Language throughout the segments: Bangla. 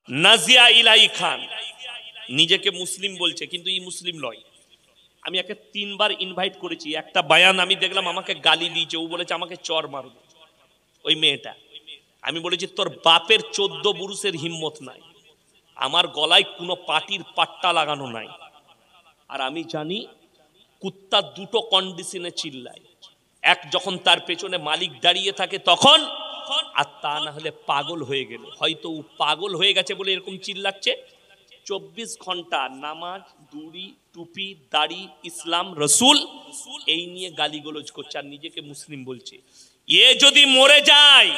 নাজিয়া ইলাই খান নিজেকে মুসলিম বলছে, কিন্তু এই মুসলিম নয়। আমি একে 3 বার ইনভাইট করেছি, একটা বায়ান আমি দেখলাম আমাকে গালি দিয়েছে, ও বলেছে আমাকে চর মারবে ওই মেয়েটা। আমি বলেছি তোর বাপের 14 পুরুষের হিম্মত নাই, আমার গলায় কোনো পাটির পাট্টা লাগানো নাই। আর আমি জানি কুত্তা দুটো কন্ডিশনে চিল্লায়, এক যখন তার পেছনে মালিক দাঁড়িয়ে থাকে তখন, আর তা না হলে পাগল হয়ে গেলে। হয়তো ও পাগল হয়ে গেছে বলে এরকম চিল্লাচ্ছে। 24 ঘন্টা নামাজ, দুড়ি, টুপি, দাড়ি, ইসলাম, রসুল এই নিয়ে গালিগালাজ করছে আর নিজেকে মুসলিম বলছে। এ যদি মরে যায়,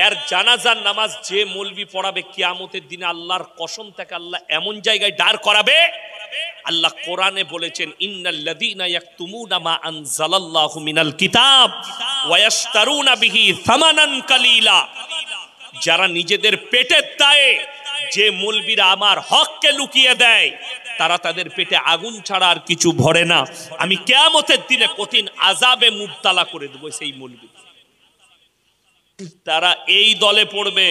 এর জানাজার নামাজ যে মৌলবি পড়াবে কিয়ামতের দিনে আল্লাহর কসম থেকে আল্লাহ এমন জায়গায় দাঁড় করাবে। আল্লাহ কোরআনে বলেছেন, ইন্নাল্লাযীনা ইয়াকতুমুনা মা আনজালাল্লাহু মিনাল কিতাব ওয়া ইয়াশতারুনা বিহি সামানান কালীলা। যারা নিজেদের পেটের দায়ে যে মৌলবীরা আমার হককে লুকিয়ে দেয়, তারা তাদের পেটে আগুন ছাড়া আর কিছু ভরে না। আমি কিয়ামতের দিনে কঠিন আযাবে মুবতালা করে দেব সেই মৌলবী। তারা এই দলে পড়বে,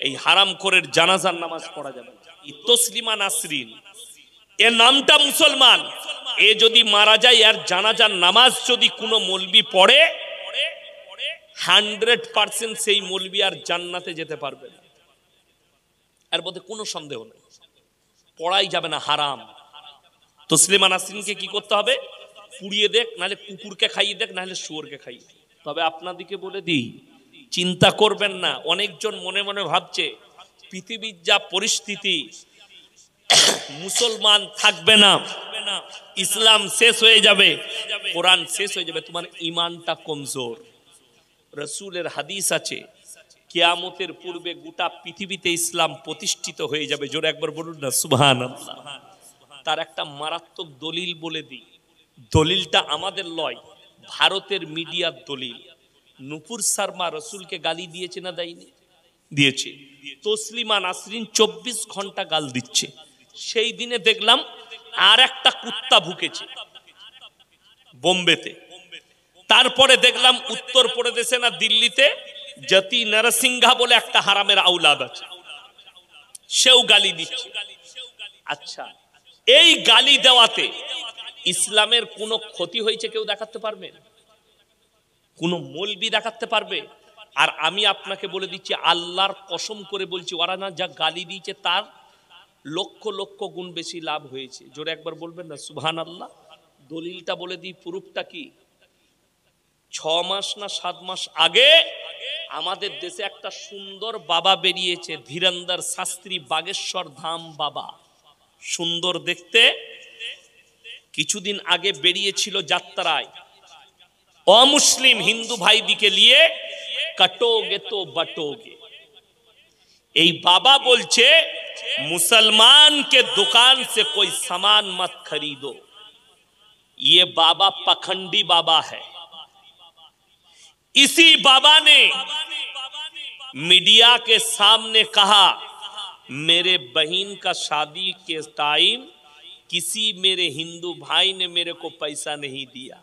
এই হারামখোরের জানাজার নামাজ পড়া যাবে না। তসলিমা নাসরিন এর নামটা মুসলমান, এ যদি মারা যায় এর জানাজার নামাজ যদি কোনো মৌলবি পড়ে, 100% সেই মৌলবি আর জান্নাতে যেতে পারবে না, এর মধ্যে কোনো সন্দেহ নেই। পড়াই যাবে না, হারাম। তসলিমা নাসরিনকে কি করতে হবে? পুড়িয়ে দেখ, নাহলে কুকুরকে খাইয়ে দেখ, নাহলে শুয়োরকে খাইয়ে দেখ। তবে আপনাদেরকে বলে দিই, চিন্তা করবেন না। অনেকজন মনে মনে ভাবছে পৃথিবীর যা পরিস্থিতি, মুসলমান থাকবে না, ইসলাম শেষ হয়ে যাবে, কোরআন শেষ হয়ে যাবে, তোমার ঈমানটা কমজোর। রাসূলের হাদিস আছে, কিয়ামতের পূর্বে গোটা পৃথিবীতে ইসলাম প্রতিষ্ঠিত হয়ে যাবে। জোরে একবার বলুন না সুবহানাল্লাহ। তার একটা মারাত্মক দলিল বলে দিই, দলিলটা আমাদের লয়, ভারতের মিডিয়ার দলিল। নূপুর শর্মা রাসূলকে গালি দিয়েছে না দেয়নি? দিয়েছে। তসলিমা নাসরিন 24 ঘন্টা গাল দিচ্ছে। সেই দিনে দেখলাম আর একটা কুত্তা ভুকেছে বোম্বেতে। তারপরে দেখলাম উত্তরপ্রদেশে না দিল্লিতে জাতি নরসিংহা বলে একটা হারামের আওলাদ আছে, সেও গালি দিচ্ছে। আচ্ছা, এই গালি দেওয়াতে ইসলামের কোনো ক্ষতি হয়েছে কেউ দেখাতে পারবে? কোনো মৌলবি দেখাতে পারবে? আর আমি আপনাকে বলে দিচ্ছি, আল্লাহর কসম করে বলছি, ওরা না যা গালি দিয়েছে তার লক্ষ লক্ষ গুণ বেশি লাভ হয়েছে। জোরে একবার বলবেন না সুবহানাল্লাহ। দলিলটা বলে দিই, প্রুফটা কি? 6 মাস না 7 মাস আগে আমাদের দেশে একটা সুন্দর বাবা বেরিয়েছে, ধীরেন্দর শাস্ত্রী বাগেশ্বর ধাম বাবা, সুন্দর দেখতে। কিছুদিন আগে বেরিয়েছিল যাত্রায়, অমুসলিম হিন্দু ভাইদিকে নিয়ে, কাটোগে তো বাটোগে। এই বাবা বলছে, मुसलमान के दुकान से कोई सामान मत खरीदो। ये बाबा पखंडी बाबा है। इसी बाबा ने मीडिया के सामने कहा, मेरे बहन का शादी के टाइम किसी मेरे हिंदू भाई ने मेरे को पैसा नहीं दिया।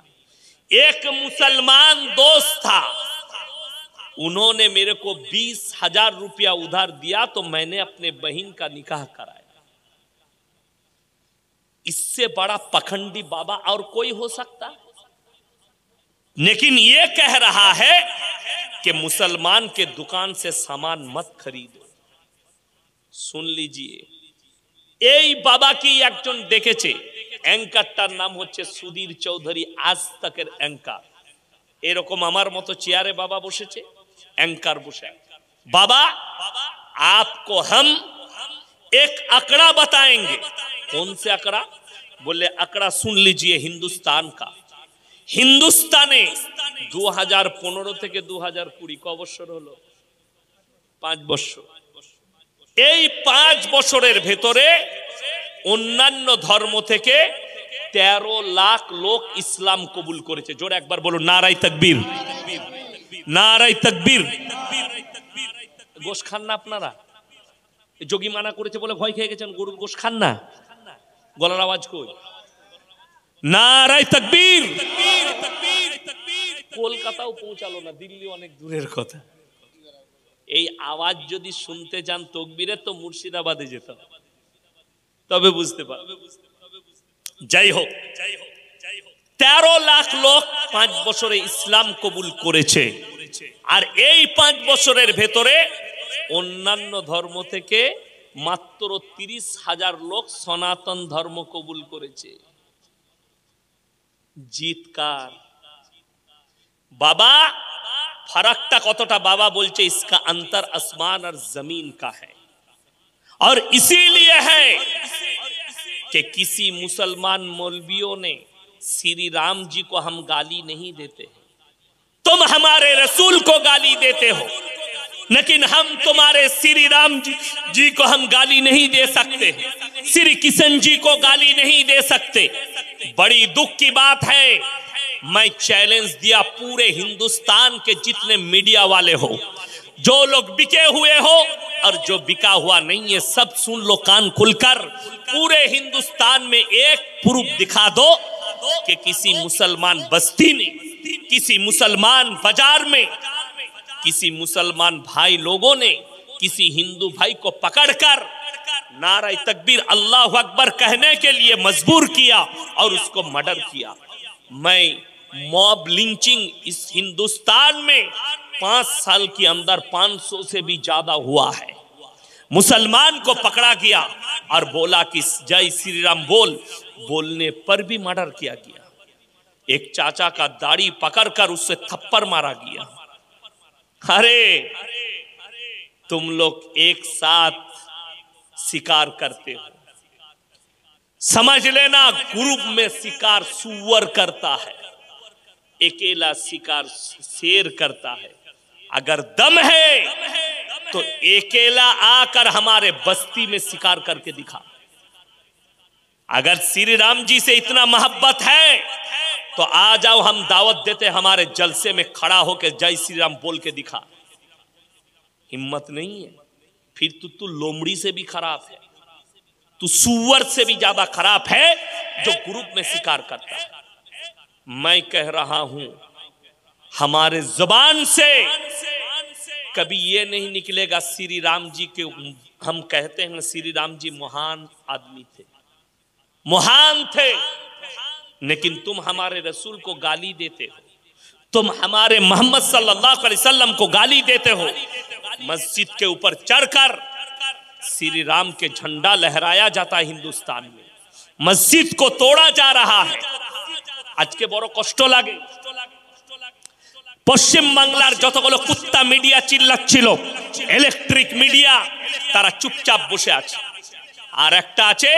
एक मुसलमान दोस्त था, उन्होंने मेरे को 20,000 रुपया उधार दिया, तो मैंने अपने बहन का निकाह कराया। इससे बड़ा पखंडी बाबा और कोई हो सकता? लेकिन ये कह रहा है कि मुसलमान के दुकान से सामान मत खरीदो। सुन लीजिए, এই বাবা কি একজন দেখেছে? অ্যাঙ্কারটার নাম হচ্ছে সুধীর চৌধুরী, আজ তকের অ্যাঙ্কার। এরকম আমার মতো চেয়ারে বাবা বসেছে, एंकर बुशे। बाबा, आपको हम एक आंकड़ा बताएंगे। कौन से आंकड़ा? बोले आंकड़ा सुन लीजिए, हिंदुस्तान का। हिंदुस्ताने 2015 থেকে 2020 ক বছর হলো? 5 বছর। এই 5 বছরের ভেতরে অন্যান্য ধর্ম থেকে 13 লাখ লোক ইসলাম কবুল করেছে। জোরে একবার বলুন নারায়ে তাকবীর, নারায়ে তাকবীর। গোশ খান না আপনারা? যোগী মানা করেছে বলে ভয় খেয়ে গেছেন, গরুর গোশ খান না? গলার আওয়াজ কই? নারায়ে তাকবীর। কলকাতাও পৌঁছালো না, দিল্লি অনেক দূরের কথা। এই আওয়াজ যদি শুনতে চান তকবীরের তো মুর্শিদাবাদে যেতে হবে, তবে বুঝতে পারবে। যাই হোক, 13 লাখ লোক 5 বছরে ইসলাম কবুল করেছে। আর এই 5 বছরের ভেতরে অন্যান্য ধর্ম থেকে মাত্র 30,000 লোক সনাতন ধর্ম কবুল করেছে। জিতকার বাবা, फर्क कतटा बाबा बोलचे इसका अंतर आसमान और जमीन का है। और इसीलिए है कि किसी मुसलमान मौलवियों ने श्री राम जी को हम गाली नहीं देते, तुम हमारे रसूल को गाली देते हो, लेकिन हम तुम्हारे श्री राम जी को हम गाली नहीं दे सकते, श्री किशन जी को गाली नहीं दे सकते। बड़ी दुख की बात है, मैं चैलेंज दिया पूरे हिंदुस्तान के जितने मीडिया वाले हो, जो लोग बिके हुए हो और जो बिका हुआ नहीं है, सब सुन लो कान खुलकर। पूरे हिंदुस्तान में एक प्रूफ दिखा दो कि किसी मुसलमान बस्ती ने, किसी मुसलमान बाजार में, किसी मुसलमान भाई लोगों ने किसी हिंदू भाई को पकड़कर नारा तकबीर अल्लाह अकबर कहने के लिए मजबूर किया और उसको मर्डर किया। मैं मॉब लिंचिंग इस हिंदुस्तान में 5 साल के अंदर 500 से भी ज्यादा हुआ है। मुसलमान को पकड़ा गया और बोला कि जय श्री राम बोलने पर भी मर्डर किया गया। एक चाचा का दाढ़ी पकड़कर उससे थप्पड़ मारा गया। अरे तुम लोग एक साथ शिकार करते हो, समझ लेना ग्रुप में शिकार सुअर करता है, अकेला शिकार शेर करता है। अगर दम है तो अकेला आकर हमारे बस्ती में शिकार करके दिखा। अगर श्री राम जी से इतना मोहब्बत है तो आ जाओ, हम दावत देते, हमारे जलसे में खड़ा होकर जय श्री राम बोल के दिखा। हिम्मत नहीं है, फिर तू लोमड़ी से भी खराब है, तू सुअर से भी ज्यादा खराब है जो ग्रुप में शिकार करता है। मैं कह रहा हूं, हमारे जुबान से कभी ये नहीं निकलेगा श्री राम जी के, हम कहते हैं श्री राम जी महान आदमी थे, महान थे, लेकिन तुम हमारे रसूल को गाली देते हो, तुम हमारे मोहम्मद सल्लल्लाहु अलैहि वसल्लम को गाली देते हो। मस्जिद के ऊपर चढ़कर श्री राम के झंडा लहराया जाता है हिंदुस्तान में, मस्जिद को तोड़ा जा रहा है। आज के बड़ो कष्ट लागे, পশ্চিম বাংলার যতগুলো কুত্তা মিডিয়া চিল্লাচ্ছিল, ইলেকট্রিক মিডিয়া, তারা চুপচাপ বসে আছে। আর একটা আছে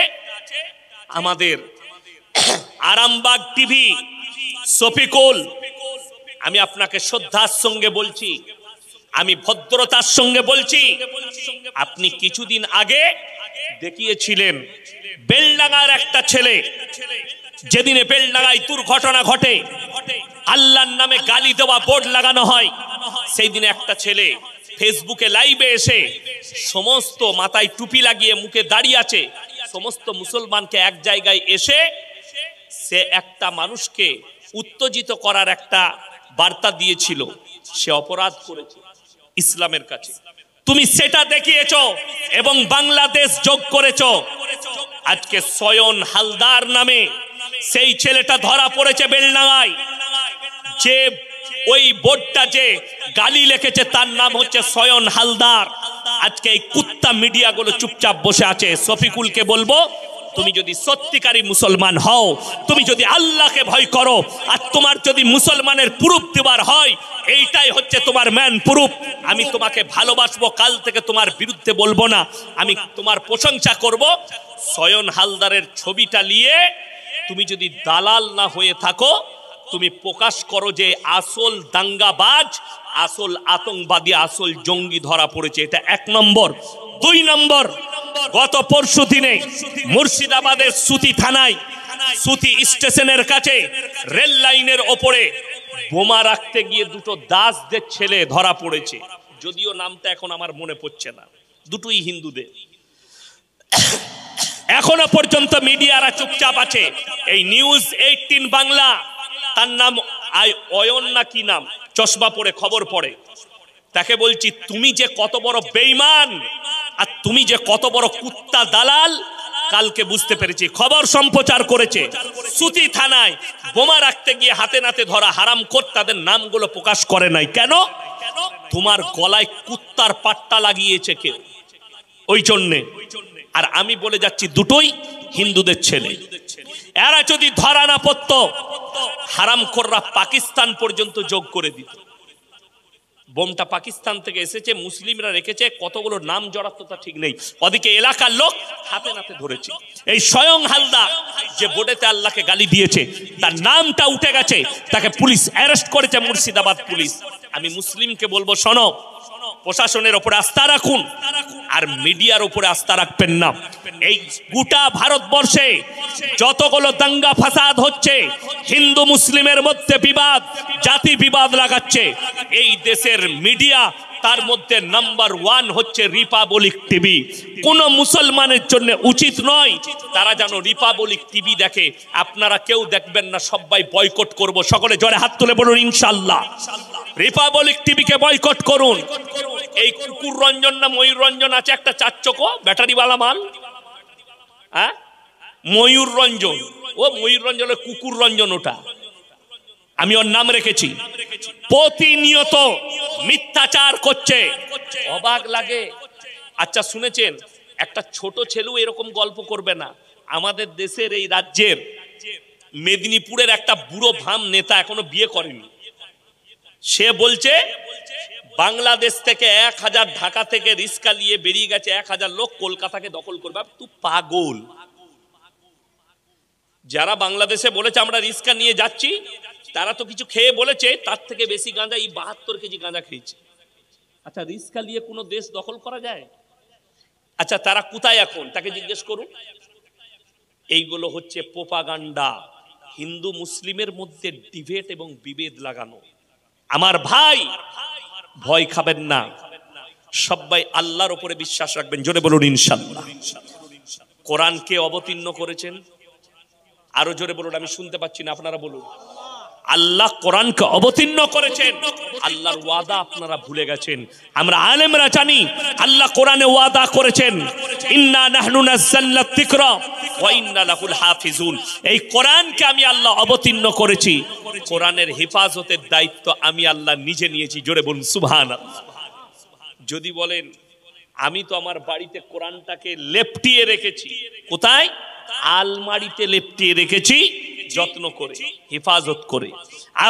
আমাদের আরামবাগ টিভি, শফিকুল। আমি আপনাকে শ্রদ্ধার সঙ্গে বলছি, আমি ভদ্রতার সঙ্গে বলছি, আপনি কিছুদিন আগে দেখিয়েছিলেন বেলডাঙ্গার একটা ছেলে, যেদিনে বেলডাঙ্গায় দুর্ঘটনা ঘটে, আল্লাহর নামে গালি দেওয়া বোর্ড লাগানো হয়, সেই দিনে একটা ছেলে ফেসবুকে লাইভে এসে সমস্ত মাথায় টুপি লাগিয়ে মুখে দাঁড়িয়ে আছে, সমস্ত মুসলমানকে এক জায়গায় এসে সে একটা মানুষকে উত্তেজিত করার একটা বার্তা দিয়েছিল। সে অপরাধ করেছে ইসলামের কাছে। তুমি সেটা দেখিয়েছো এবং বাংলাদেশ যোগ করেছো। আজকে সয়ন হালদার নামে সেই ছেলেটা ধরা পড়েছে বেলডাঙ্গায়, যে ওই বোর্ডটা যে গালি লিখেছে তার নাম হচ্ছে সয়ন হালদার। আজকে এই কুত্তা মিডিয়াগুলো চুপচাপ বসে আছে। শফিকুলকে বলবো, তুমি যদি সত্যিকারী মুসলমান হও, তুমি যদি আল্লাহকে ভয় করো, আর তোমার যদি মুসলমানের প্রুফ দেওয়ার হয়, এইটাই হচ্ছে তোমার ম্যান প্রুফ। আমি তোমাকে ভালোবাসবো, কাল থেকে তোমার বিরুদ্ধে বলবো না, আমি তোমার প্রশংসা করব। সয়ন হালদারের ছবিটা নিয়ে তুমি যদি দালাল না হয়ে থাকো, তুমি প্রকাশ করো যে আসল দাঙ্গাবাজ, আসল আতঙ্কবাদী, আসল জঙ্গি ধরা পড়েছে। এটা 1 নম্বর। 2 নম্বর, গত পরশু দিনে মুর্শিদাবাদের সুতি থানায়, সুতি স্টেশনের কাছে রেল লাইনের ওপরে বোমা রাখতে গিয়ে দুটো দাসদের ছেলে ধরা পড়েছে। যদিও নামটা এখন আমার মনে পড়ছে না, দুটোই হিন্দুদের। এখনো পর্যন্ত মিডিয়ারা চুপচাপ আছে। এই নিউজ 18 বাংলা, তার নাম অয়ন না কি নাম, চশমা পরে খবর পড়ে, তাকে বলছি তুমি যে কত বড় বেঈমান আর তুমি যে কত বড় কুত্তা দালাল কালকে বুঝতে পেরেছি। খবর সম্প্রচার করেছে সুতি থানায় বোমা রাখতে গিয়ে হাতে নাতে ধরা হারামখোর, তাদের নামগুলো প্রকাশ করে নাই। কেন? তোমার গলায় কুত্তার পাট্টা লাগিয়েছে কেউ, ওই জন্যে। আর আমি বলে যাচ্ছি দুটোই হিন্দুদের ছেলে। এরা যদি ধরা না পড়তো হারামখোররা পাকিস্তান পর্যন্ত যোগ করে দিত। বোমটা পাকিস্তান থেকে এসেছে, মুসলিমরা রেখেছে, কতগুলো নাম জড়াতো তা ঠিক নেই। ওদিকে এলাকার লোক হাতে নাতে ধরেছে। এই স্বয়ং হালদার যে বোর্ডেতে আল্লাহকে গালি দিয়েছে তার নামটা উঠে গেছে, তাকে পুলিশ অ্যারেস্ট করেছে, মুর্শিদাবাদ পুলিশ। আমি মুসলিমকে বলবো, শোনো, প্রশাসনের উপরে আস্থা রাখুন আর মিডিয়ার উপরে আস্থা রাখবেন না। এই গোটা ভারতবর্ষে যতগুলো দাঙ্গা ফাসাদ হচ্ছে, হিন্দু মুসলিমের মধ্যে বিবাদ, জাতি বিবাদ লাগাচ্ছে, এই দেশের মিডিয়া তার মধ্যে নাম্বার 1 হচ্ছে রিপাবলিক টিভি। কোন মুসলমানের জন্য উচিত নয় তারা যেন রিপাবলিক টিভি দেখে। আপনারা কেউ দেখবেন না, সবাই বয়কট করব। সকলে জোরে হাত তুলে বলুন ইনশাআল্লাহ। রিপাবলিক টিভিকে বয়কট করুন। এই কুকুর রঞ্জন না ময়ূর রঞ্জন আছে একটা চারচকো ব্যাটারিওয়ালা মাল, হ্যাঁ, ময়ূর রঞ্জন। ও ময়ূর রঞ্জন, কুকুর রঞ্জন ওটা, আমি ওর নাম রেখেছি। প্রতিনিয়ত মিথ্যাচার করছে, অবাক লাগে। আচ্ছা শুনেছেন, একটা ছোট ছেলেও এরকম গল্প করবে না। আমাদের দেশের এই রাজ্যের মেদিনীপুরের একটা বুড়ো ভাম নেতা এখনো বিয়ে করেনি। সে বলছে বাংলাদেশ থেকে 1000 ঢাকা থেকে রিস্কা নিয়ে বেরিয়ে গেছে, 1000 লোক কলকাতাকে দখল করবে। তুই পাগল। যারা বাংলাদেশে বলেছে আমরা রিস্কা নিয়ে যাচ্ছি, তারা তো কিছু খেয়ে বলেছে তার থেকে বেশি গাঁজা, এই 72 কেজি গাঁজা খেয়েছে। আচ্ছা রিস্কা নিয়ে কোনো দেশ দখল করা যায়? আচ্ছা তারা কোথায় এখন, তাকে জিজ্ঞেস করুন। এইগুলো হচ্ছে প্রোপাগান্ডা, হিন্দু মুসলিমের মধ্যে ডিবেট এবং বিভেদ লাগানো। আমার ভাই, ভয় খাবেন না, সবাই আল্লাহর উপরে বিশ্বাস রাখবেন। জোরে বলুন ইনশাআল্লাহ। কোরআনকে অবতীর্ণ করেছেন, আরো জোরে বলুন, আমি শুনতে পাচ্ছি না, আপনারা বলুন। আল্লাহ কোরআনকে অবতীর্ণ করেছেন, আল্লাহর ওয়াদা আপনারা ভুলে গেছেন। আমরা আলেমরা জানি আল্লাহ কোরআনে ওয়াদা করেছেন, ইন্না নাহনু নাযালনা যিকরা ওয়া ইন্না লাহুল হাফিজুন। এই কোরআনকে আমি আল্লাহ অবতীর্ণ করেছি, কোরআনের হেফাজতের দায়িত্ব আমি আল্লাহ নিজে নিয়েছি। জোরে বলুন সুবহানাল্লাহ। যদি বলেন আমি তো আমার বাড়িতে কোরআনটাকে লেপটিয়ে রেখেছি, কোথায়? আলমারিতে লেপটিয়ে রেখেছি, যত্ন করে, হেফাজত করে।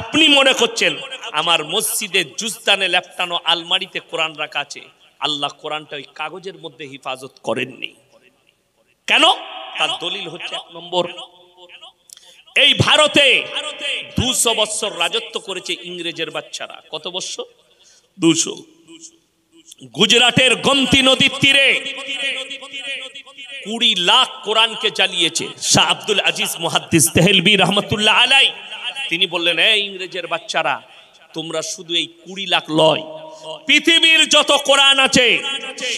আপনি মনে করছেন আমার মসজিদে জুজদানে লেপটানো আলমারিতে কোরআন রাখা আছে, আল্লাহ কোরআনটা ওই কাগজের মধ্যে হেফাজত করেননি। কেন? তার দলিল হচ্ছে 1 নম্বর, এই ভারতে 200 বছর রাজত্ব করেছে ইংরেজের বাচ্চারা। কত বছর? 200। গুজরাটের গোমতী নদীর তীরে 20 লাখ কোরআনকে জ্বালিয়েছে। শাহ আব্দুল আজিজ মুহাদ্দিস দেহলভী রহমতুল্লাহ আলাই তিনি বললেন, এই ইংরেজের বাচ্চারা, তোমরা শুধু এই 20 লাখ লয়, পৃথিবীর যত কোরআন আছে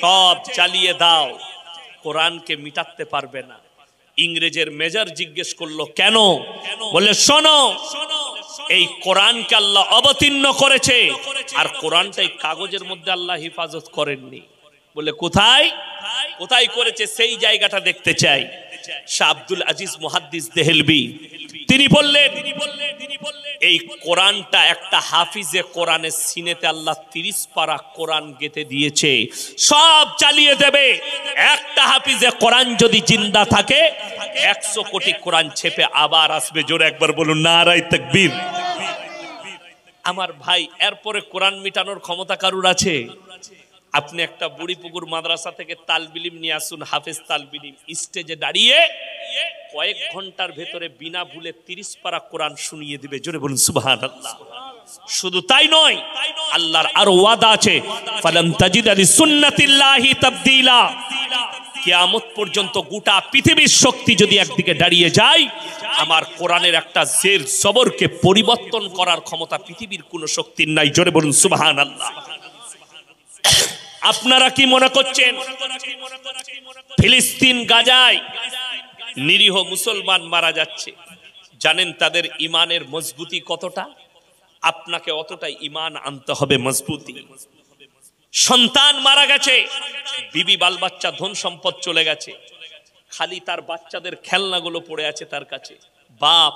সব জ্বালিয়ে দাও, কোরআনকে মিটাতে পারবে না। ইংরেজের মেজর জিজ্ঞেস করলো কেন? বলে শোনো, এই কোরআনকে আল্লাহ অবতীর্ণ করেছে আর কোরআনটাই কাগজের মধ্যে আল্লাহ হেফাজত করেননি। বলে কোথায়? কোথায় করেছে সেই জায়গাটা দেখতে চাই। শাহ আব্দুল আজিজ মুহাদ্দিস দেহলভী তিনি বললেন, এই কোরআনটা একটা হাফিজে কোরআনের সিনেতে আল্লাহ 30 পারা কোরআন গেঁথে দিয়েছে, সব চালিয়ে দেবে। একটা হাফিজে কোরআন যদি জিন্দা থাকে 100 কোটি কোরআন ছেপে আবার আসবে। জোরে একবার বলুন নারায়ে তাকবীর। আমার ভাই, এরপরে কোরআন মিটানোর ক্ষমতা কারুর আছে? আপনি একটা বুড়িপুকুর মাদ্রাসা থেকে তালবিলিম নিয়ে আসুন, হাফেজ তালবিলিম, স্টেজে দাঁড়িয়ে কয়েক ঘন্টার ভেতরে বিনা ভুলে 30 পারা কোরআন শুনিয়ে দিবে। জোরে বলুন সুবহানাল্লাহ। শুধু তাই নয়, আল্লাহর আরো ওয়াদা আছে, ফালাম তাজিদ লিসুন্নাতিল্লাহি তাবদীলা। কিয়ামত পর্যন্ত গোটা পৃথিবীর শক্তি যদি একদিকে দাঁড়িয়ে যায়, আমার কোরআনের একটা জের জবরকে পরিবর্তন করার ক্ষমতা পৃথিবীর কোনো শক্তির নাই। জোরে বলুন সুবহানাল্লাহ। আপনারা কি মনে করছেন ফিলিস্তিন গাজায় নিরীহ মুসলমান মারা যাচ্ছে? জানেন তাদের ইমানের মজবুতি কতটা? আপনাকে অতটাই ইমান আনতে হবে মজবুতি। সন্তান মারা গেছে, বিবি বাল বাচ্চা ধন সম্পদ চলে গেছে, খালি তার বাচ্চাদের খেলনাগুলো পড়ে আছে তার কাছে। বাপ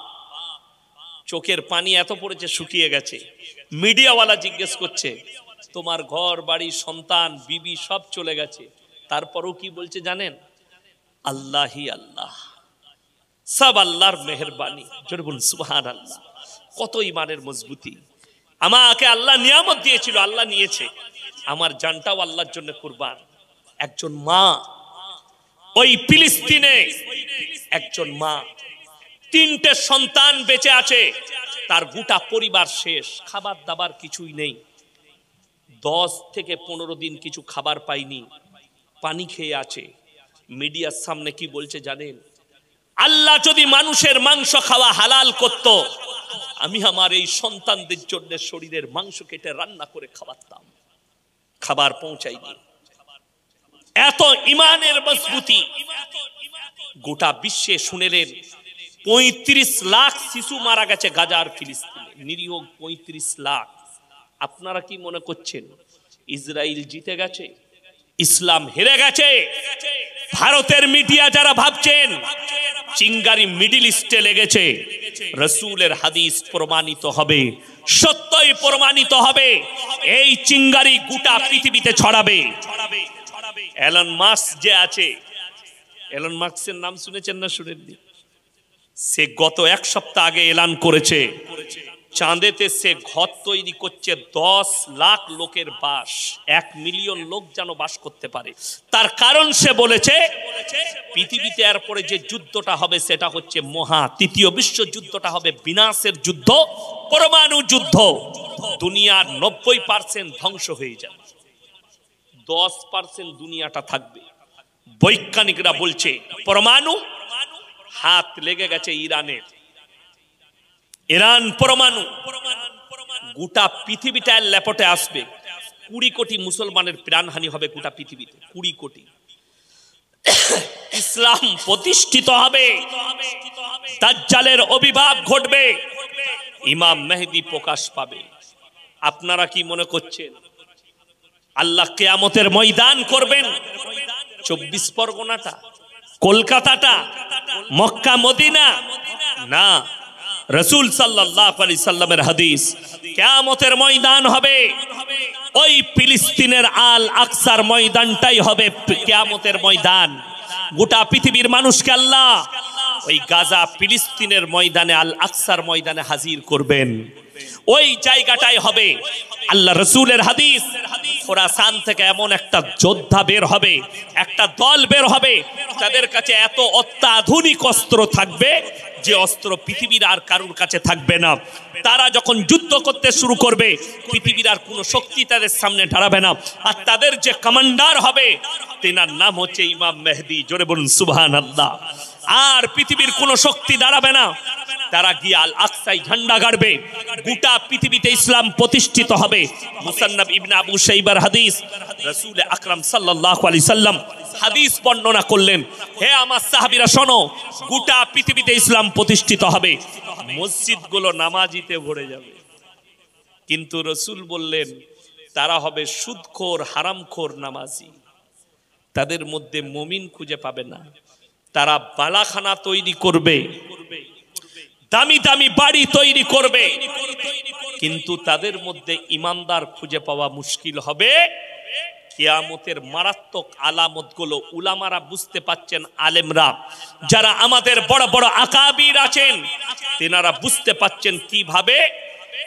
চোখের পানি এত পড়েছে শুকিয়ে গেছে। মিডিয়াওয়ালা জিজ্ঞেস করছে, তোমার ঘর বাড়ি সন্তান বিবি সব চলে গেছে, তারপরও কি বলছে জানেন? আল্লাহি আল্লাহ, সব আল্লাহর মেহেরবানি। জোরে বলুন সুবহানাল্লাহ। কত ইমানের মজবুতি। আমাকে আল্লাহ নিয়ামত দিয়েছিল, আল্লাহ নিয়েছে, আমার জানটাও আল্লাহর জন্য কুরবান। একজন মা, ওই ফিলিস্তিনে একজন মা, 3টে সন্তান বেঁচে আছে, তার গোটা পরিবার শেষ, খাবার দাবার কিছুই নেই। 10 থেকে 15 দিন কিছু খাবার পায়নি, পানি খেয়ে আছে। মিডিয়ার সামনে কি বলছে জানেন? আল্লাহ যদি মানুষের মাংস খাওয়া হালাল করত, আমি আমার এই সন্তানদের জন্য শরীরের মাংস কেটে রান্না করে খাওয়াতাম। খাবার পৌঁছায়নি। এত ইমানের মজবুতি। গোটা বিশ্বে শুনেলেন 35 লাখ শিশু মারা গেছে গাজার ফিলিস্তিনে, নিরীহ 35 লাখ। আপনারা কি মনে করছেন ইসরায়েল জিতে গেছে, ইসলাম হেরে গেছে? ভারতের মিডিয়া যারা ভাবছেন চিঙ্গারি মিডল ইস্টে লেগেছে, রাসূলের হাদিস প্রমাণিত হবে, সত্যই প্রমাণিত হবে, এই চিঙ্গারি গোটা পৃথিবীতে ছড়াবে। এলন মাস্ক যে আছে, এলন মাস্কের নাম শুনেছেন না শুনেননি? সে গত 1 সপ্তাহ আগে এলান করেছে চাঁদেতে সে ঘর তৈরি করছে, 10 লাখ লোকের বাস, 1 মিলিয়ন লোক যেন বাস করতে পারে। তার কারণ সে বলেছে পৃথিবীতে এরপরে যে যুদ্ধটা হবে সেটা হচ্ছে মহা তৃতীয় বিশ্বযুদ্ধটা হবে বিনাশের যুদ্ধ, পরমাণু যুদ্ধ। দুনিয়ার 90% ধ্বংস হয়ে যাবে, 10% দুনিয়াটা থাকবে। বৈজ্ঞানিকরা বলছে পরমাণু হাত লেগে গেছে ইরানের, ইরান পরমাণু গোটা পৃথিবীটা লেপটে আসবে। 20 কোটি মুসলমানের প্রাণহানি হবে গোটা পৃথিবীতে, 20 কোটি। ইসলাম প্রতিষ্ঠিত হবে, দাজ্জালের আবির্ভাব ঘটবে, ইমাম মেহেদী প্রকাশ পাবে। আপনারা কি মনে করছেন আল্লাহ কিয়ামতের ময়দান করবেন 24 পরগনাটা, কলকাতাটা, মক্কা মদিনা? না, রাসূল সাল্লাল্লাহু আলাইহি সাল্লামের হাদিস, কিয়ামতের ময়দান হবে ওই ফিলিস্তিনের আল আকসার ময়দানটাই হবে কিয়ামতের ময়দান। গোটা পৃথিবীর মানুষকে আল্লাহ ওই গাজা ফিলিস্তিনের ময়দানে, আল আকসার ময়দানে হাজির করবেন। ওই জায়গাটাই হবে, আল্লাহ রাসূলের হাদিস, খোরাসান থেকে এমন একটা যোদ্ধা বের হবে, একটা দল বের হবে, তাদের কাছে এত অত্যাধুনিক অস্ত্র থাকবে যে অস্ত্র পৃথিবীর আর কারোর কাছে থাকবে না। তারা যখন যুদ্ধ করতে শুরু করবে পৃথিবীর আর কোনো শক্তি তাদের সামনে দাঁড়াবে না। আর তাদের যে কমান্ডার হবে তেনার নাম হচ্ছে ইমাম মেহেদী। জোরে বলুন সুবহানাল্লাহ। আর পৃথিবীর কোনো শক্তি দাঁড়াবে না, তারা গিয়ে আল আকসায় ঝান্ডা গাড়বে, গোটা পৃথিবীতে ইসলাম প্রতিষ্ঠিত হবে। মুসান্নাফ ইবনে আবু শাইবার হাদিস, রাসূল আকরাম সাল্লাল্লাহু আলাইহি সাল্লাম হাদিস বর্ণনা করলেন, হে আমার সাহাবীরা শোনো, গোটা পৃথিবীতে ইসলাম প্রতিষ্ঠিত হবে, মসজিদগুলো নামাজিতে ভরে যাবে। কিন্তু রাসূল বললেন তারা হবে সুদখোর, হারামখোর নামাজি, তাদের মধ্যে মুমিন খুঁজে পাবে না। তারা বালাখানা তৈরি করবে, দামি দামি বাড়ি তৈরি করবে, কিন্তু তাদের মধ্যে ইমানদার খুঁজে পাওয়া মুশকিল হবে। কিয়ামতের মারাত্মক আলামতগুলো উলামারা বুঝতে পাচ্ছেন, আলেমরা যারা আমাদের বড় বড় আকাবির আছেন তেনারা বুঝতে পাচ্ছেন কিভাবে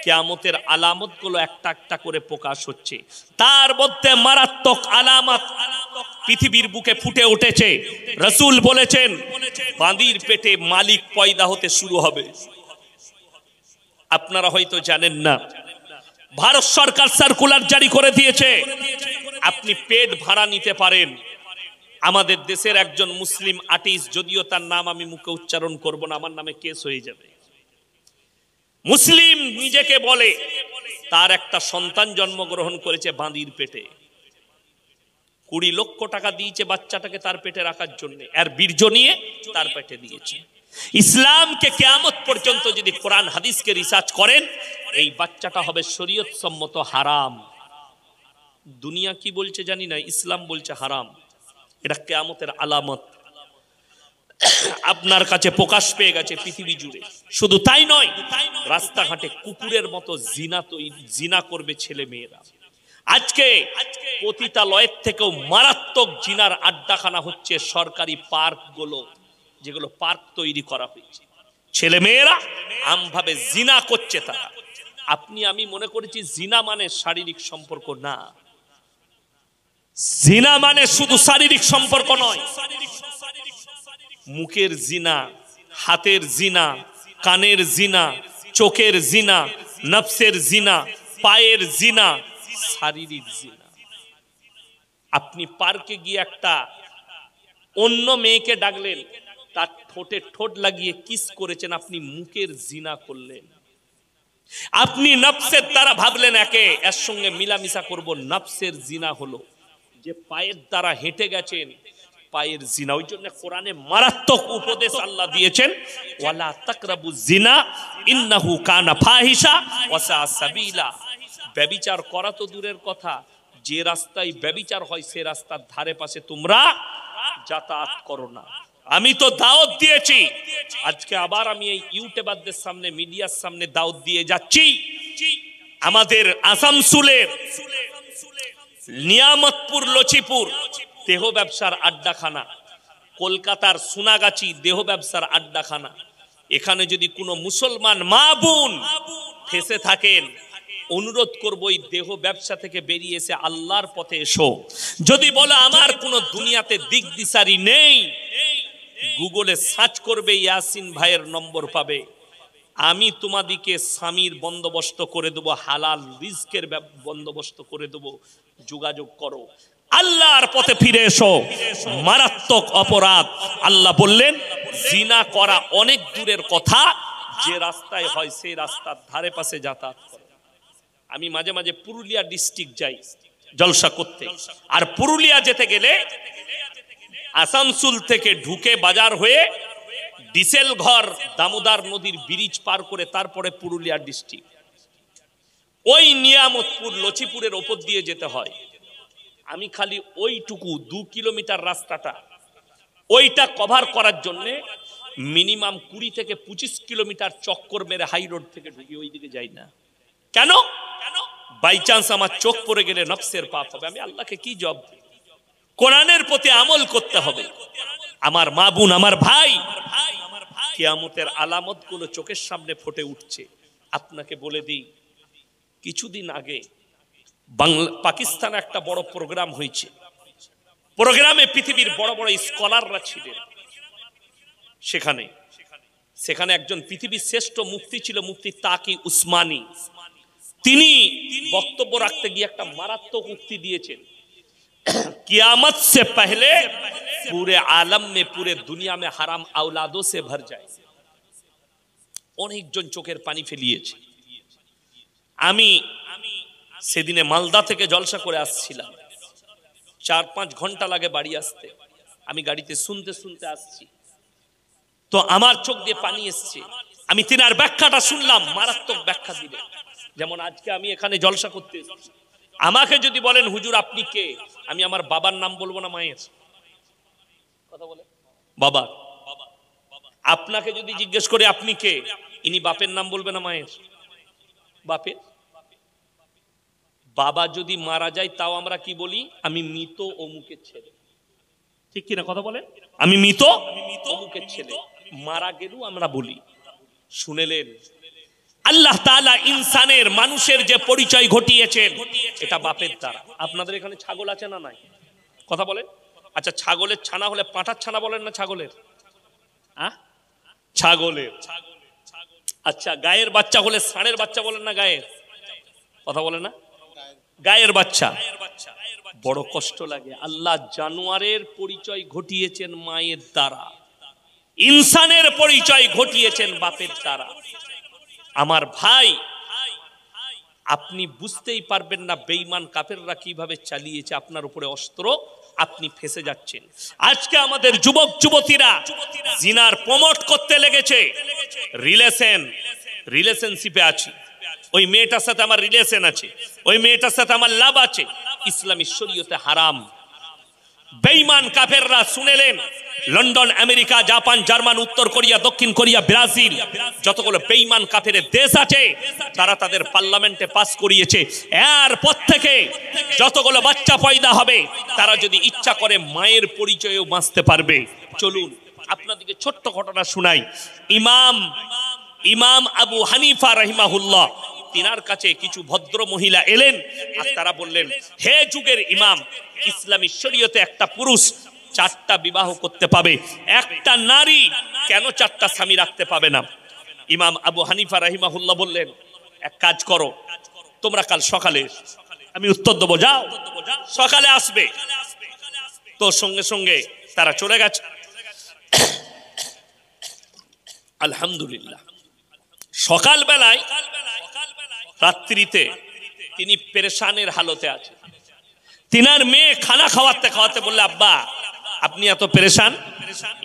কিয়ামতের আলামতগুলো একটা একটা করে প্রকাশ হচ্ছে। তার মধ্যে মারাত্মক আলামত পৃথিবীর বুকে ফুটে উঠেছে। রাসূল বলেছেন বাঁদির পেটে মালিক পয়দা হতে শুরু হবে। আপনারা হয়তো জানেন না, ভারত সরকার সার্কুলার জারি করে দিয়েছে আপনি পেট ভাড়া নিতে পারেন। আমাদের দেশের একজন মুসলিম আর্টিস্ট, যদিও তার নাম আমি মুখে উচ্চারণ করব না, আমার নামে কেস হয়ে যাবে, মুসলিম নিজেকে বলে, তার একটা সন্তান জন্মগ্রহণ করেছে বাঁদির পেটে, 20 লক্ষ টাকা দিয়েছে বাচ্চাটাকে তার পেটে রাখার জন্য, আর বীর্য নিয়ে তার পেটে দিয়েছে। ইসলামকে কিয়ামত পর্যন্ত যদি কোরআন হাদিসকে রিসার্চ করেন, এই বাচ্চাটা হবে শরীয়ত সম্মত হারাম। দুনিয়া কি বলছে জানি না, ইসলাম বলছে হারাম। এটা কিয়ামতের আলামত আপনার কাছে প্রকাশ পেয়ে গেছে পৃথিবী জুড়ে। শুধু তাই নয়, রাস্তাঘাটে কুকুরের মতো জিনা করবে ছেলে মেয়েরা। আজকে পতিতালয়ের থেকেও মারাত্মক জিনার আড্ডাখানা হচ্ছে সরকারি পার্কগুলো, যেগুলো পার্ক তৈরি করা হয়েছে। ছেলে মেয়েরা আমভাবে জিনা করছে তারা। আপনি আমি মনে করেছি জিনা মানে শারীরিক সম্পর্ক, না। জিনা মানে শুধু শারীরিক সম্পর্ক নয়, মুখের জিনা, হাতের জিনা, কানের জিনা, চোখের জিনা, নফসের জিনা, পায়ের জিনা, শারীরিক জিনা। আপনি পার্কে গিয়ে একটা অন্য মেয়েকে ডাকলেন, তার ঠোঁটে ঠোঁট লাগিয়ে কিস করেছেন, আপনি মুখের জিনা করলেন। আপনি নফসের দ্বারা ভাবলেন এর সঙ্গে মিলামিশা করব, নফসের জিনা হলো। যে পায়ের দ্বারা হেঁটে গেছেন, পায়ের জিনা। ওই জন্য কোরআনে মারাত্মক উপদেশ আল্লাহ দিয়েছেন, ওয়ালা তাকরাবুজ জিনা ইন্নাহু কানা ফাহিশা ওয়া সাআ সাবিলা। ব্যভিচার করা তো দূরের কথা, যে রাস্তায় ব্যভিচার হয় সে রাস্তার ধারে পাশে তোমরা যাতায়াত করো না। আমি তো দাওয়াত দিয়েছি, আজকে আবার আমি এই ইউটিউবারদের সামনে, মিডিয়ার সামনে দাওয়াত দিয়ে যাচ্ছি। আমাদের আসানসোলের নিয়ামতপুর লচিপুর দেহ ব্যবসার আড্ডাখানা, কলকাতার সোনাগাছি দেহ ব্যবসার আড্ডাখানা, এখানে যদি কোনো মুসলমান মা বোন ফেসে থাকেন, অনুরোধ করবো এই দেহ ব্যবসা থেকে বেরিয়ে এসে আল্লাহর পথে এসো। যদি বলো আমার কোনো দুনিয়াতে দিক দিশারি নেই, গুগলে সার্চ করবে, ইয়াসিন ভাইয়ের নম্বর পাবে। আমি তোমাদিকে স্বামীর বন্দোবস্ত করে দেবো, হালাল রিজকের বন্দোবস্ত করে দেবো, যোগাযোগ করো, আল্লাহর পথে ফিরে এসো। মারাত্মক অপরাধ। আল্লাহ বললেন জিনা করা অনেক দূরের কথা, যে রাস্তায় হয় সেই রাস্তার ধারে পাশে যাতায়াত করো। আমি মাঝে মাঝে পুরুলিয়া ডিস্ট্রিক্ট যাই জলসা করতে, আর পুরুলিয়া যেতে গেলে আসানসোল থেকে ঢুকে বাজার হয়ে ডিসেল ঘর দামোদর নদীর ব্রিজ পার করে তারপরে পুরুলিয়া ডিস্ট্রিক্ট, ওই নিয়ামতপুর লচিপুরের ওপর দিয়ে যেতে হয়। আমি খালি ওইটুকু 2 কিলোমিটার রাস্তাটা, ওইটা কভার করার জন্য মিনিমাম 20 থেকে 25 কিলোমিটার চক্কর মেরে হাই রোড থেকে ঢুকি, ওই দিকে যাই না। কেন? বাই চান্স আমার চোখ পড়ে গেলে নফসের পাপ হবে। আমি আল্লাহকে কি জবাব দেব? কোরআনের প্রতি আমল করতে হবে। আমার মা বোন, আমার ভাই, কিয়ামতের আলামত গুলো চোখের সামনে ফুটে উঠছে। আপনাকে বলে দিই, কিছুদিন আগে পাকিস্তানে একটা বড় প্রোগ্রাম হয়েছে। প্রোগ্রামে পৃথিবীর বড় বড় স্কলাররা ছিলেন। সেখানে একজন পৃথিবীর শ্রেষ্ঠ মুফতি ছিল, মুফতি তাকি উসমানী। তিনি বক্তব্য রাখতে গিয়ে একটা মারাত্মক উক্তি দিয়েছেন, कियामत से पहले पूरे आलम में, पूरे दुनिया में हराम औलादों से भर जाए। অনেকজন চোখের পানি ফেলিয়েছে। আমি সেদিনে মালদা থেকে জলসা করে আসছিলাম, 4-5 ঘন্টা লাগে বাড়ি আসতে। আমি গাড়িতে শুনতে শুনতে আসছি, তো আমার চোখ দিয়ে পানি এসছে। আমি তিনার ব্যাখ্যাটা শুনলাম, মারাত্মক ব্যাখ্যা দিলেন। যেমন আজকে আমি এখানে জলসা করতে এসেছি, আমাকে যদি বলেন হুজুর আপনি কে, আমি আমার বাবার নাম বলবো না মায়ের? কথা বলে বাবা। আপনাকে যদি জিজ্ঞেস করে আপনি কে, ইনি বাপের নাম বলবে না মায়ের? বাপের। বাবা যদি মারা যায় তাও আমরা কি বলি? আমি মৃত অমুকের ছেলে। ঠিক কিনা কথা বলেন? আমি মৃত অমুকের ছেলে। মারা গেলেও আমরা বলি। শুনেলেন, আল্লাহ তাআলা ইনসানের, মানুষের যে পরিচয় ঘটিয়েছেন এটা বাপের দ্বারা। আপনাদের এখানে ছাগল আছে না নাই? কথা বলেন। আচ্ছা, ছাগলের ছানা হলে পাঁঠার ছানা বলেন না ছাগলের? ছাগলের। আচ্ছা, গায়ের বাচ্চা হলে ষাঁড়ের বাচ্চা বলেন না গায়ের? কথা বলে না? গায়ের বাচ্চা। বড় কষ্ট লাগে। আল্লাহ জানোয়ারের পরিচয় ঘটিয়েছেন মায়ের দ্বারা, ইনসানের পরিচয় ঘটিয়েছেন বাপের দ্বারা। আমার ভাই, আপনি বুঝতেই পারবেন না বেঈমান কাফেররা কিভাবে চালিয়েছে আপনার উপরে অস্ত্র, আপনি ফেসে যাচ্ছেন। আজকে আমাদের যুবক যুবতীরা জিনার প্রমোট করতে লেগেছে। রিলেশনশিপে আছি, ওই মেয়েটার সাথে আমার রিলেশন আছে, ওই মেয়েটার সাথে আমার লাভ আছে, ইসলামী শরীয়তে হারাম। বেঈমান কাফেররা শুনেলেন, লন্ডন, আমেরিকা, জাপান, জার্মান, উত্তর কোরিয়া, দক্ষিণ কোরিয়া, ব্রাজিল, যতগুলো বেঈমান কাফেরের দেশ আছে, তারা তাদের পার্লামেন্টে পাস করিয়েছে, এরপর থেকে যতগুলো বাচ্চা পয়দা হবে, তারা যদি ইচ্ছা করে মায়ের পরিচয়েও বাঁচতে পারবে। চলুন আপনাদেরকে ছোট্ট ঘটনা শোনাই। ইমাম আবু হানিফা রাহিমাহুল্লাহ, তিনার কাছে কিছু ভদ্র মহিলা এলেন, আর তারা বললেন, হে যুগের ইমাম, ইসলামী শরীয়তে একটা পুরুষ 4টা বিবাহ করতে পাবে, একটা নারী কেন 4টা স্বামী রাখতে পাবে না? ইমাম আবু হানিফা রাহিমাহুল্লাহ বললেন, এক কাজ করো, তোমরা কাল সকালে, আমি উত্তর দেবো, যাও সকালে আসবে। তো সঙ্গে সঙ্গে তারা চলে গেছে। আলহামদুলিল্লাহ, সকালবেলায়, রাত্রিতে তিনি পেরেশানের হালতে আছে। তিনার মেয়ে খানা খাওয়াতে খাওয়াতে বললে, আব্বা আপনি এত পেরেশান?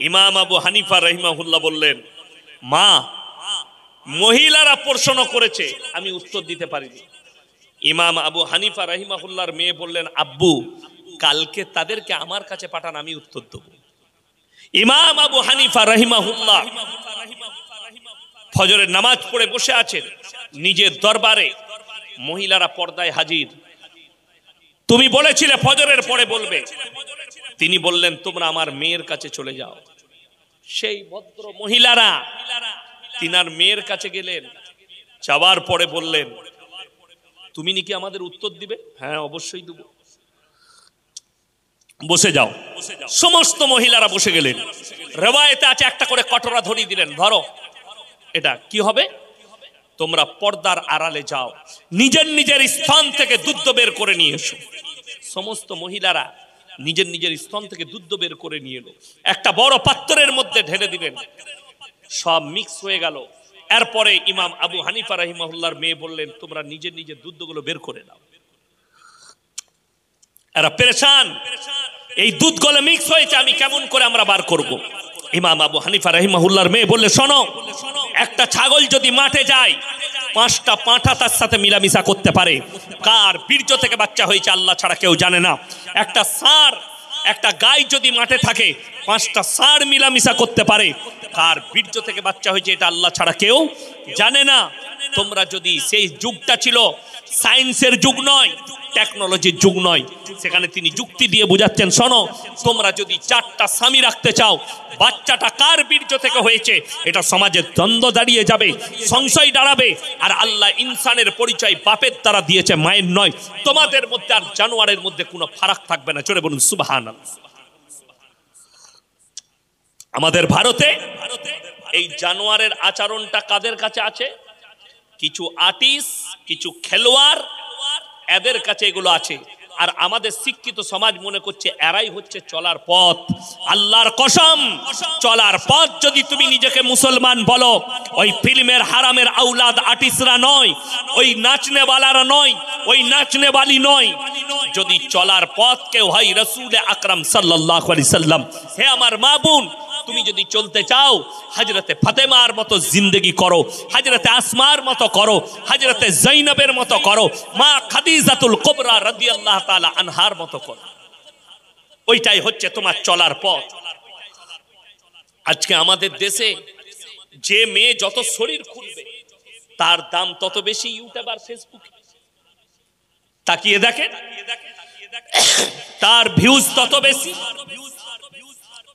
ইমাম আবু হানিফা রাহিমাহুল্লাহ বললেন, মা, মহিলারা প্রশ্ন করেছে, আমি উত্তর দিতে পারিনি। ইমাম আবু হানিফা রাহিমাহুল্লাহর মেয়ে বললেন, আব্বু কালকে তাদেরকে আমার কাছে পাঠান, আমি উত্তর দেব। ইমাম আবু হানিফা রাহিমাহুল্লাহ ফজরের নামাজ পড়ে বসে আছেন নিজের দরবারে। মহিলারা পর্দায় হাজির। তুমি বলেছিলে ফজরের পরে বলবে। তিনি বললেন, তোমরা আমার মেয়ের কাছে চলে যাও। সেই ভদ্র মহিলারা তিনার মেয়ের কাছে গেলেন, যাওয়ার পরে বললেন, তুমি নাকি আমাদের উত্তর দিবে? হ্যাঁ অবশ্যই দেব, বসে যাও। সমস্ত মহিলারা বসে গেলেন। রেওয়ায়েতে আছে একটা করে কটরা ধরিয়ে দিলেন, ধরো, এটা কি হবে? তোমরা পর্দার আড়ালে যাও, নিজের নিজের স্থান থেকে দুধ বের করে নিয়ে এসো। সমস্ত মহিলারা নিজের নিজের স্থান থেকে দুধ বের করে নিয়ে এলো, একটা বড় পাত্রের মধ্যে ঢেলে দিলেন, সব মিক্স হয়ে গেল। এরপরে ইমাম আবু হানিফা রাহিমাহুল্লাহর মেয়ে বললেন, তোমরা নিজের নিজের দুধগুলো বের করে নাও। এরা পেরেশান, এই দুধগুলো মিক্স হয়েছে, আমি কেমন করে আমরা বার করব? ইমাম আবু হানিফা রাহিমাহুল্লাহর মেয়ে বললে, শোনো, একটা ছাগল যদি মাঠে যায়, 5টা পাঁঠা তার সাথে মিলামিশা করতে পারে। কার বীর্য থেকে বাচ্চা হয়েছে আল্লাহ ছাড়া কেউ জানে না। একটা ষাঁড়, একটা গাই যদি মাঠে থাকে, 5টা ষাঁড় মিলামিশা করতে পারে। কার বীর্য থেকে বাচ্চা হয়েছে এটা আল্লাহ ছাড়া কেউ জানে না। তোমরা যদি, সেই যুগটা ছিল সায়েন্সের যুগ নয়, টেকনোলজির যুগ নয়, সেখানে তিনি যুক্তি দিয়ে বুঝাচ্ছেন, শোনো, তোমরা যদি 4টা স্বামী রাখতে চাও, বাচ্চাটা কার বীর্য থেকে হয়েছে এটা সমাজে দ্বন্দ্ব দাঁড়িয়ে যাবে, সংশয় দাঁড়াবে। আর আল্লাহ ইনসানের পরিচয় বাপের দ্বারা দিয়েছে, মায়ের নয়। তোমাদের মধ্যে আর জানোয়ারের মধ্যে কোনো ফারাক থাকবে না। চলে বলুন সুবহানাল্লাহ। আমাদের ভারতে এই জানোয়ারের আচরণটা কাদের কাছে আছে? কিছু আর্টিস্ট, কিছু খেলোয়াড়, এদের কাছে এগুলো আছে। আর আমাদের শিক্ষিত সমাজ মনে করছে এরাই হচ্ছে চলার পথ। আল্লাহর কসম, চলার পথ যদি তুমি নিজেকে মুসলমান বলো, ওই ফিল্মের হারামের আউলাদ আর্টিস্টরা নয়, ওই নাচনেওয়ালারা নয়, ওই নাচনেওয়ালি নয়। যদি চলার পথ কেউ হয় রাসূল আকরাম সাল্লাল্লাহু আলাইহি সাল্লাম, হে আমার মা বোন, তুমি যদি চলতে চাও, হযরতে ফাতেমার মতো জিন্দেগি করো, হযরতে আসমার মতো করো, হযরতে জৈনবের মতো করো, মা খাদিজাতুল কুবরা রাদিয়াল্লাহু তাআলা আনহার মতো করো। ওইটাই হচ্ছে তোমার চলার পথ। আজকে আমাদের দেশে যে মেয়ে যত শরীর খুলবে, তার দাম তত বেশি ইউটিউবার, ফেসবুকে তাকিয়ে দেখেন, তার ভিউজ তত বেশি।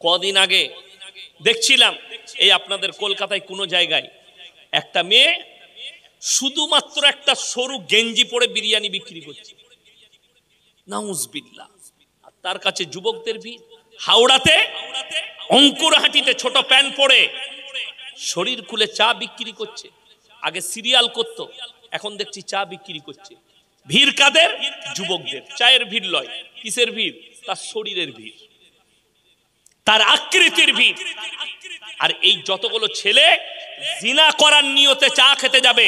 কদিন আগে দেখছিলাম, এই আপনাদের কলকাতায় কোনো জায়গায় একটা মেয়ে শুধুমাত্র একটা সরু গেঞ্জি পরে বিরিয়ানি বিক্রি করছে, নাউজুবিল্লাহ। আর তার কাছে যুবকদের ভিড়। হাওড়াতে অঙ্কুরহাটিতে ছোট প্যান্ট পরে শরীর খুলে চা বিক্রি করছে। আগে সিরিয়াল করত, এখন দেখছি চা বিক্রি করছে। ভিড় কাদের? যুবকদের। চায়ের ভিড় লয়, কিসের ভিড়? তার শরীরের ভিড়, তার আকৃতির ভিড়। আর এই যতগুলো ছেলে জিনা করার নিয়তে চা খেতে যাবে,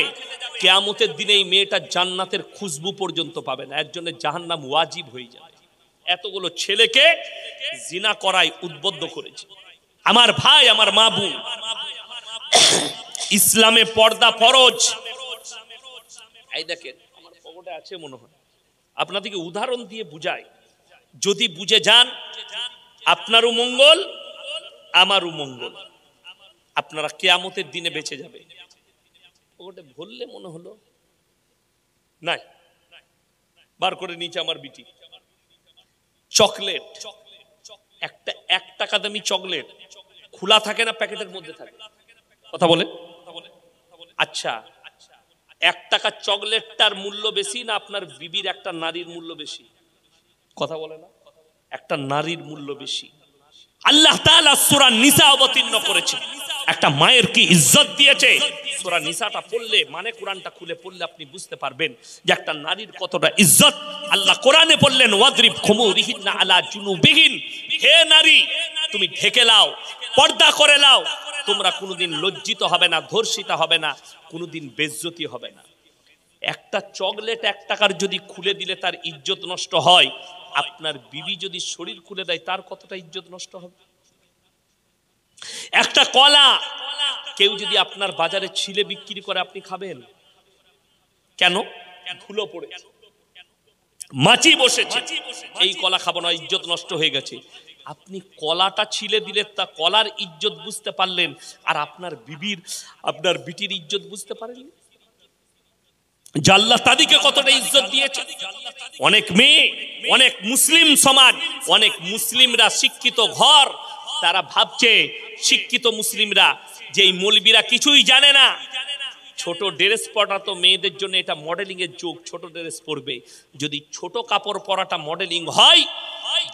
কিয়ামতের দিনে এই মেয়েটা জান্নাতের খুশবু পর্যন্ত পাবে না, এর জন্য জাহান্নাম ওয়াজিব হয়ে যাবে। এতগুলো ছেলেকে জিনা করায় উদ্বুদ্ধ করেছে। আমার ভাই, আমার মা বোন, ইসলামে পর্দা ফরজ। এই দেখেন আমার পকেটে আছে মনে হয়, আপনাদেরকে উদাহরণ দিয়ে বুঝাই, যদি বুঝে যান আপনারও মঙ্গল আমারও মঙ্গল, আপনারা কিয়ামতের দিনে বেঁচে যাবে। পকেটে ভরলে মনে হলো নাই, বার করে নিচে আমার বিটি চকলেট, একটা 1 টাকা দামি চকলেট, খোলা থাকে না প্যাকেটের মধ্যে থাকে, কথা বলে। আচ্ছা 1 টাকা চকলেটটার মূল্য বেশি না আপনার বিবির একটা নারীর মূল্য বেশি? কথা বলে না, একটা নারীর মূল্য বেশি। আল্লাহ তাআলা সূরা নিসা অবতীর্ণ করেছে, একটা মায়ের কি ইজ্জত দিয়েছে। সূরা নিসাটা পড়লে মানে কোরআনটা খুলে পড়লে আপনি বুঝতে পারবেন যে একটা নারীর কতটা ইজ্জত। আল্লাহ কোরআনে বললেন ওয়াদরিব খুমুরিহিন্না আলা জুনুবিহিন, হে নারী তুমি ঢেকে লাও, পর্দা করে লাও, তোমরা কোনোদিন লজ্জিত হবে না, ধর্ষিত হবে না, কোনোদিন বেজ্জতি হবে না। একটা চকলেট 1 টাকার যদি খুলে দিলে তার ইজ্জত নষ্ট হয়, আপনার বিবি যদি শরীর খুলে দেয় তার কতটা ইজ্জত নষ্ট হবে। একটা কলা কেউ যদি আপনার বাজারে ছিলে বিক্রি করে আপনি খাবেন কেন? ধুলো পড়ে মাছি বসেছে, এই কলা খাবো না, ইজ্জত নষ্ট হয়ে গেছে। আপনি কলাটা ছিলে দিলে তা কলার ইজ্জত বুঝতে পারলেন, আর আপনার বিবির আপনার বিটির ইজ্জত বুঝতে পারেননি। আল্লাহ তাদেরকে কতটা ইজ্জত দিয়েছে। অনেক মেয়ে, অনেক মুসলিম সমাজ, অনেক মুসলিমরা শিক্ষিত ঘর, তারা ভাবছে শিক্ষিত মুসলিমরা যে এই মৌলবীরা কিছুই জানে না, ছোট ড্রেস পরা তো মেয়েদের জন্য এটা মডেলিং এর যুগ, ছোট ড্রেস পরবে। যদি ছোট কাপড় পরাটা মডেলিং হয়,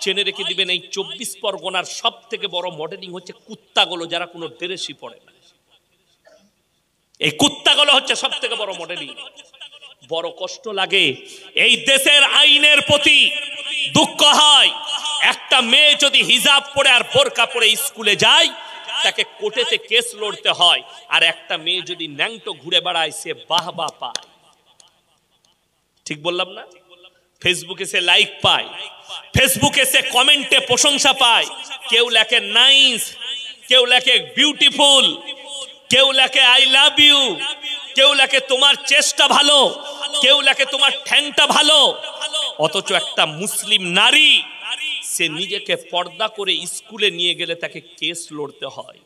জেনে রেখে দিবেন এই 24 পরগনার সব থেকে বড় মডেলিং হচ্ছে কুত্তাগুলো, যারা কোনো ড্রেসই পরে না। এই কুত্তাগুলো হচ্ছে সব থেকে বড় মডেলিং। বড় কষ্ট লাগে, এই দেশের আইনের প্রতি দুঃখ হয়। একটা মেয়ে যদি হিজাব পরে আর বোরকা পরে স্কুলে যায়, তাকে কোর্টেতে কেস লড়তে হয়, আর একটা মেয়ে যদি ন্যাংটো ঘুরে বেড়ায় সে বাহবা পায়। ঠিক বললাম না? ফেসবুকে সে লাইক পায়, ফেসবুকে সে কমেন্টে প্রশংসা পায়। কেউ লেখে নাইস, কেউ লেখে বিউটিফুল, কেউ লেখে আই লাভ ইউ, কেউ লেখে তোমার চেষ্টা ভালো, কেউ লেখে তোমার ঠ্যাংটা ভালো। অথচ একটা মুসলিম নারী সে নিজেকে পর্দা করে স্কুলে নিয়ে গেলে তাকে কেস লড়তে হয়।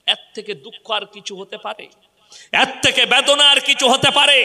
এর থেকে দুঃখ আর কিছু হতে পারে? এর থেকে বেদনা আর কিছু হতে পারে?